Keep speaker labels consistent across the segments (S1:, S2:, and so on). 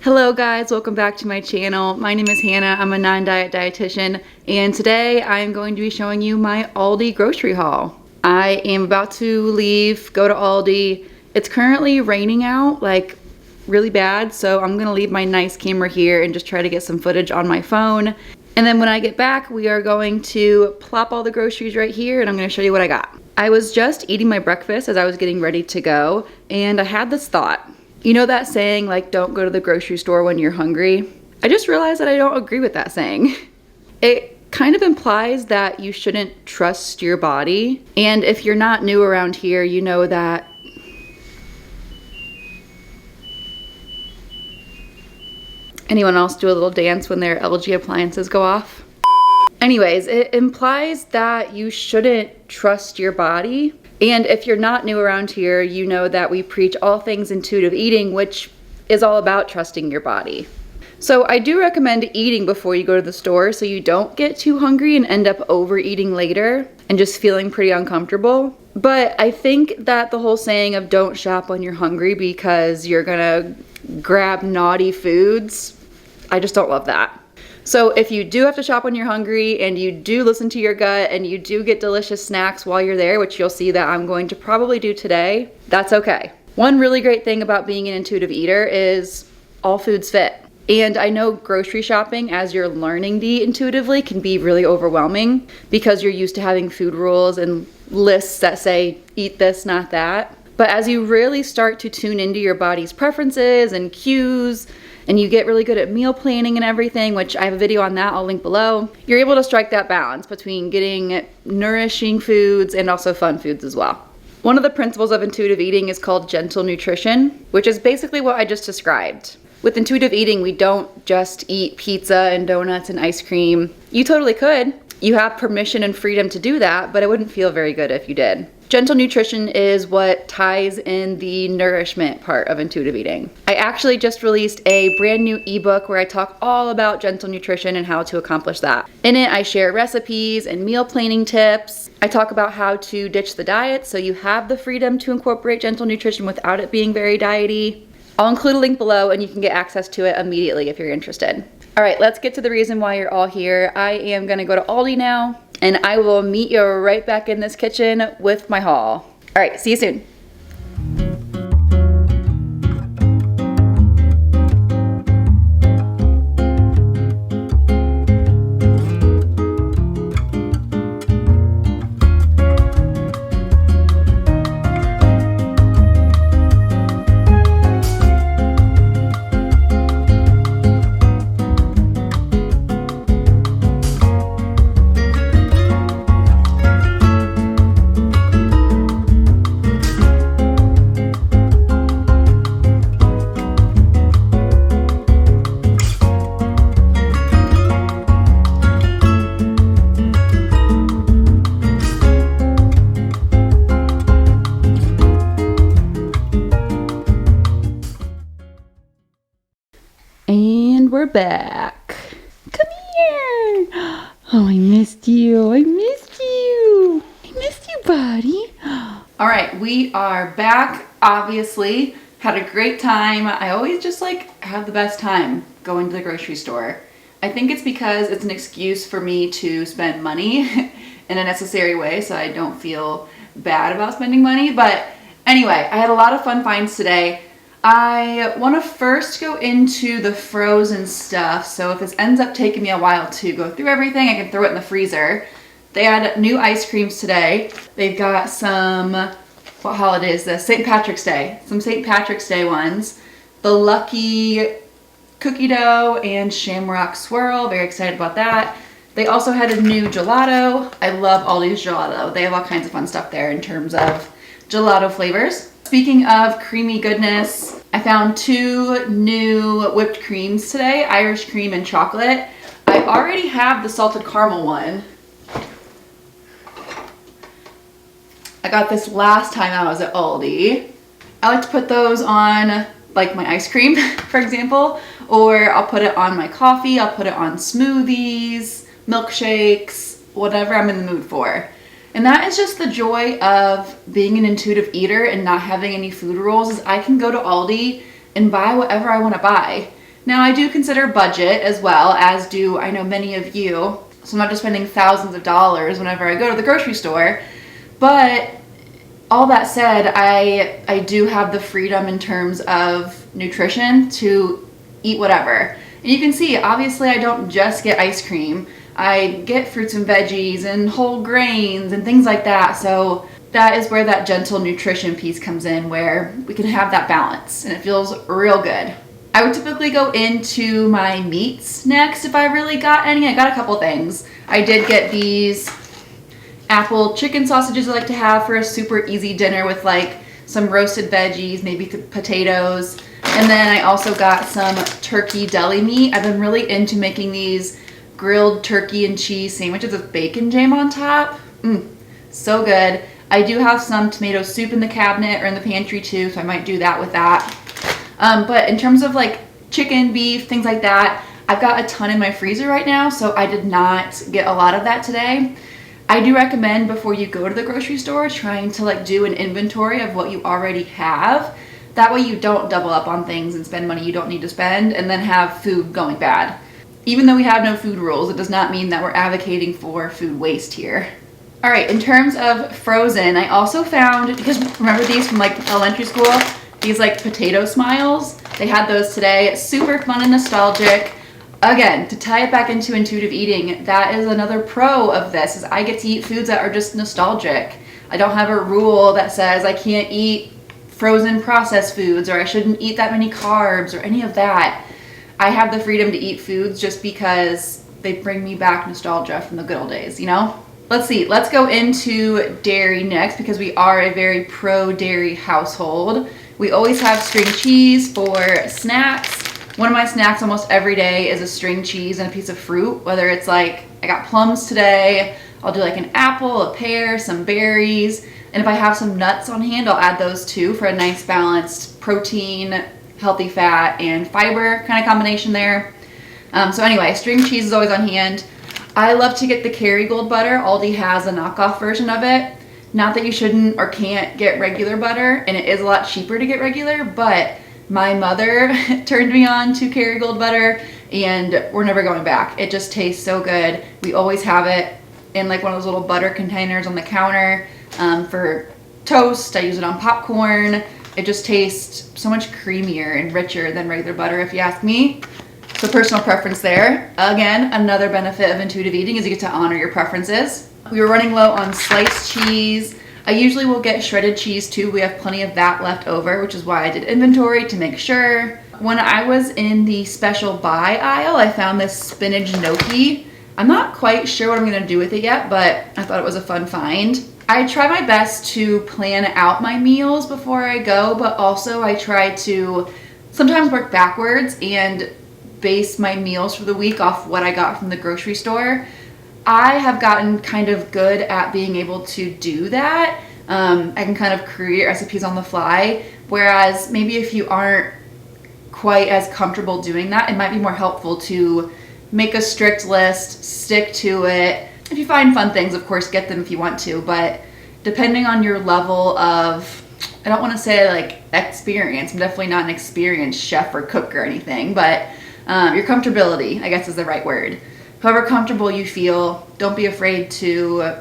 S1: Hello guys, welcome back to my channel. My name is Hannah, I'm a non-diet dietitian, and today I am going to be showing you my Aldi grocery haul. I am about to leave, go to Aldi. It's currently raining out, like really bad, so I'm gonna leave my nice camera here and just try to get some footage on my phone. And then when I get back, we are going to plop all the groceries right here and I'm gonna show you what I got. I was just eating my breakfast as I was getting ready to go, and I had this thought. You know that saying, like, don't go to the grocery store when you're hungry? I just realized that I don't agree with that saying. It kind of implies that you shouldn't trust your body. And if you're not new around here, you know that anyone else do a little dance when their LG appliances go off? Anyways, it implies that you shouldn't trust your body. And if you're not new around here, you know that we preach all things intuitive eating, which is all about trusting your body. So I do recommend eating before you go to the store so you don't get too hungry and end up overeating later and just feeling pretty uncomfortable. But I think that the whole saying of don't shop when you're hungry because you're gonna grab naughty foods, I just don't love that. So if you do have to shop when you're hungry and you do listen to your gut and you do get delicious snacks while you're there, which you'll see that I'm going to probably do today, that's okay. One really great thing about being an intuitive eater is all foods fit. And I know grocery shopping as you're learning to eat intuitively can be really overwhelming because you're used to having food rules and lists that say eat this, not that. But as you really start to tune into your body's preferences and cues, and you get really good at meal planning and everything, which I have a video on that, I'll link below, you're able to strike that balance between getting nourishing foods and also fun foods as well. One of the principles of intuitive eating is called gentle nutrition, which is basically what I just described. With intuitive eating, we don't just eat pizza and donuts and ice cream. You totally could. You have permission and freedom to do that, but it wouldn't feel very good if you did. Gentle nutrition is what ties in the nourishment part of intuitive eating. I actually just released a brand new ebook where I talk all about gentle nutrition and how to accomplish that. In it, I share recipes and meal planning tips. I talk about how to ditch the diet so you have the freedom to incorporate gentle nutrition without it being very diety. I'll include a link below and you can get access to it immediately if you're interested. All right, let's get to the reason why you're all here. I am gonna go to Aldi now, and I will meet you right back in this kitchen with my haul. All right, see you soon. And we're back. Come here. Oh, I missed you. I missed you. I missed you, buddy. All right, we are back, obviously. Had a great time. I always just have the best time going to the grocery store. I think it's because it's an excuse for me to spend money in a necessary way so I don't feel bad about spending money. But anyway, I had a lot of fun finds today. I want to first go into the frozen stuff, so if this ends up taking me a while to go through everything, I can throw it in the freezer. They had new ice creams today. They've got some, what holiday is this? St. Patrick's Day. Some St. Patrick's Day ones. The Lucky Cookie Dough and Shamrock Swirl. Very excited about that. They also had a new gelato. I love Aldi's gelato. They have all kinds of fun stuff there in terms of gelato flavors. Speaking of creamy goodness, I found two new whipped creams today, Irish cream and chocolate. I already have the salted caramel one. I got this last time I was at Aldi. I like to put those on like my ice cream, for example, or I'll put it on my coffee, I'll put it on smoothies, milkshakes, whatever I'm in the mood for. And that is just the joy of being an intuitive eater and not having any food rules, is I can go to Aldi and buy whatever I want to buy. Now I do consider budget as well, as do I know many of you. So I'm not just spending thousands of dollars whenever I go to the grocery store. But all that said, I do have the freedom in terms of nutrition to eat whatever. And you can see, obviously I don't just get ice cream. I get fruits and veggies and whole grains and things like that. So that is where that gentle nutrition piece comes in, where we can have that balance and it feels real good. I would typically go into my meats next if I really got any. I got a couple things. I did get these apple chicken sausages I like to have for a super easy dinner with like some roasted veggies, maybe potatoes. And then I also got some turkey deli meat. I've been really into making these grilled turkey and cheese sandwiches with bacon jam on top. So good. I do have some tomato soup in the cabinet or in the pantry too, so I might do that with that. But in terms of like chicken, beef, things like that, I've got a ton in my freezer right now, so I did not get a lot of that today. I do recommend before you go to the grocery store trying to like do an inventory of what you already have. That way you don't double up on things and spend money you don't need to spend and then have food going bad. Even though we have no food rules, it does not mean that we're advocating for food waste here. All right, in terms of frozen, I also found, because remember these from like elementary school? These like potato smiles. They had those today. Super fun and nostalgic. Again, to tie it back into intuitive eating, that is another pro of this, is I get to eat foods that are just nostalgic. I don't have a rule that says I can't eat frozen processed foods or I shouldn't eat that many carbs or any of that. I have the freedom to eat foods just because they bring me back nostalgia from the good old days, you know? Let's see, let's go into dairy next because we are a very pro-dairy household. We always have string cheese for snacks. One of my snacks almost every day is a string cheese and a piece of fruit, whether it's like, I got plums today, I'll do like an apple, a pear, some berries, and if I have some nuts on hand, I'll add those too for a nice balanced protein, healthy fat, and fiber kind of combination there. So anyway, string cheese is always on hand. I love to get the Kerrygold butter. Aldi has a knockoff version of it. Not that you shouldn't or can't get regular butter, and it is a lot cheaper to get regular, but my mother turned me on to Kerrygold butter, and we're never going back. It just tastes so good. We always have it in like one of those little butter containers on the counter for toast. I use it on popcorn. It just tastes so much creamier and richer than regular butter, if you ask me. So personal preference there. Again, another benefit of intuitive eating is you get to honor your preferences. We were running low on sliced cheese. I usually will get shredded cheese too. We have plenty of that left over, which is why I did inventory to make sure. When I was in the special buy aisle, I found this spinach gnocchi. I'm not quite sure what I'm gonna do with it yet, but I thought it was a fun find. I try my best to plan out my meals before I go, but also I try to sometimes work backwards and base my meals for the week off what I got from the grocery store. I have gotten kind of good at being able to do that. I can kind of create recipes on the fly, whereas maybe if you aren't quite as comfortable doing that, it might be more helpful to make a strict list, stick to it. If you find fun things, of course, get them if you want to, but depending on your level of, I don't want to say like experience, I'm definitely not an experienced chef or cook or anything, but your comfortability, I guess is the right word. However comfortable you feel, don't be afraid to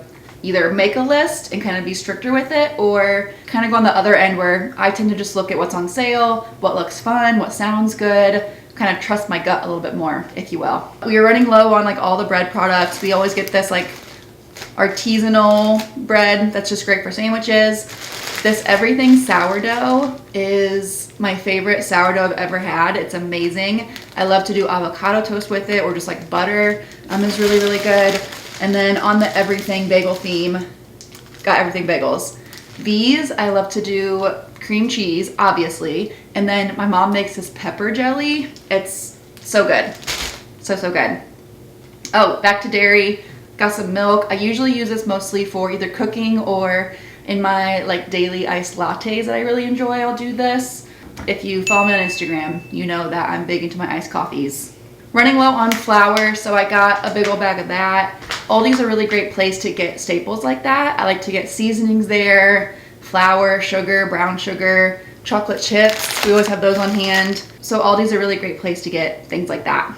S1: either make a list and kind of be stricter with it, or kind of go on the other end where I tend to just look at what's on sale, what looks fun, what sounds good, kind of trust my gut a little bit more, if you will. We are running low on like all the bread products. We always get this like artisanal bread that's just great for sandwiches. This everything sourdough is my favorite sourdough I've ever had. It's amazing. I love to do avocado toast with it, or just like butter. Is really, really good. And then on the everything bagel theme, got everything bagels. These I love to do cream cheese, obviously. And then my mom makes this pepper jelly. It's so good. So good. Oh, back to dairy. Got some milk. I usually use this mostly for either cooking or in my like daily iced lattes that I really enjoy. I'll do this. If you follow me on Instagram, you know that I'm big into my iced coffees. Running low on flour, so I got a big old bag of that. Aldi's a really great place to get staples like that. I like to get seasonings there, flour, sugar, brown sugar. chocolate chips. We always have those on hand. So Aldi's a really great place to get things like that.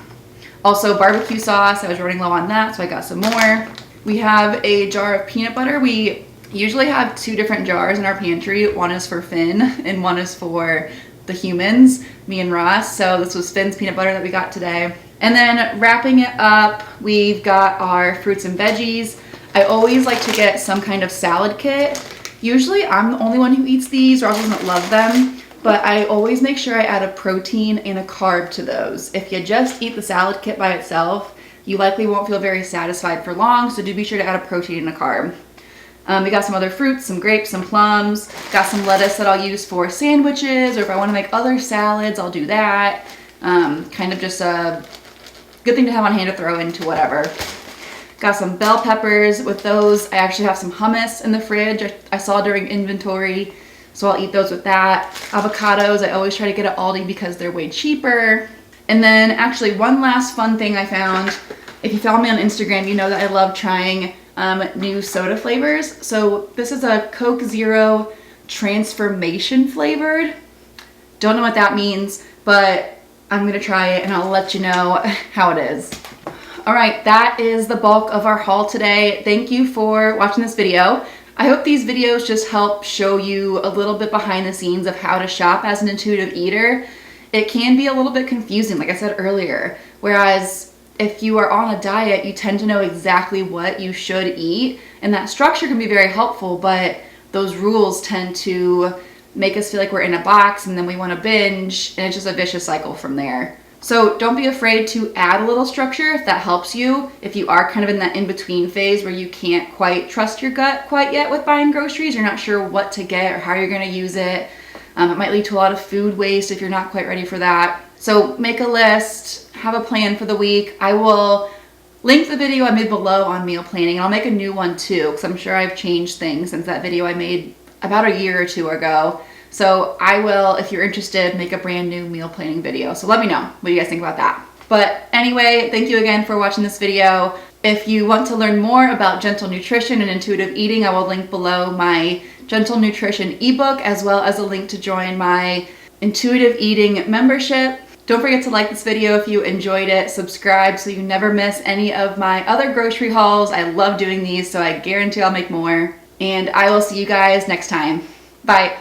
S1: Also barbecue sauce, I was running low on that, so I got some more. We have a jar of peanut butter. We usually have 2 different jars in our pantry. One is for Finn and one is for the humans, me and Ross. So this was Finn's peanut butter that we got today. And then wrapping it up, we've got our fruits and veggies. I always like to get some kind of salad kit. Usually I'm the only one who eats these. Ross doesn't love them, but I always make sure I add a protein and a carb to those. If you just eat the salad kit by itself, you likely won't feel very satisfied for long, so do be sure to add a protein and a carb. We got some other fruits, some grapes, some plums, got some lettuce that I'll use for sandwiches, or if I want to make other salads, I'll do that. Kind of just a good thing to have on hand to throw into whatever. Got some bell peppers. With those, I actually have some hummus in the fridge I saw during inventory, so I'll eat those with that. Avocados, I always try to get at Aldi because they're way cheaper. And then actually one last fun thing I found, if you follow me on Instagram, you know that I love trying new soda flavors. So this is a Coke Zero transformation flavored. Don't know what that means, but I'm gonna try it and I'll let you know how it is. All right, that is the bulk of our haul today. Thank you for watching this video. I hope these videos just help show you a little bit behind the scenes of how to shop as an intuitive eater. It can be a little bit confusing, like I said earlier, whereas if you are on a diet, you tend to know exactly what you should eat, and that structure can be very helpful, but those rules tend to make us feel like we're in a box and then we want to binge, and it's just a vicious cycle from there. So don't be afraid to add a little structure if that helps you. If you are kind of in that in-between phase where you can't quite trust your gut quite yet with buying groceries, you're not sure what to get or how you're going to use it. It might lead to a lot of food waste if you're not quite ready for that. So make a list, have a plan for the week. I will link the video I made below on meal planning, and I'll make a new one too, because I'm sure I've changed things since that video I made about a year or 2 ago. So I will, if you're interested, make a brand new meal planning video. So let me know what you guys think about that. But anyway, thank you again for watching this video. If you want to learn more about gentle nutrition and intuitive eating, I will link below my gentle nutrition ebook, as well as a link to join my intuitive eating membership. Don't forget to like this video if you enjoyed it, subscribe so you never miss any of my other grocery hauls. I love doing these, so I guarantee I'll make more. And I will see you guys next time. Bye.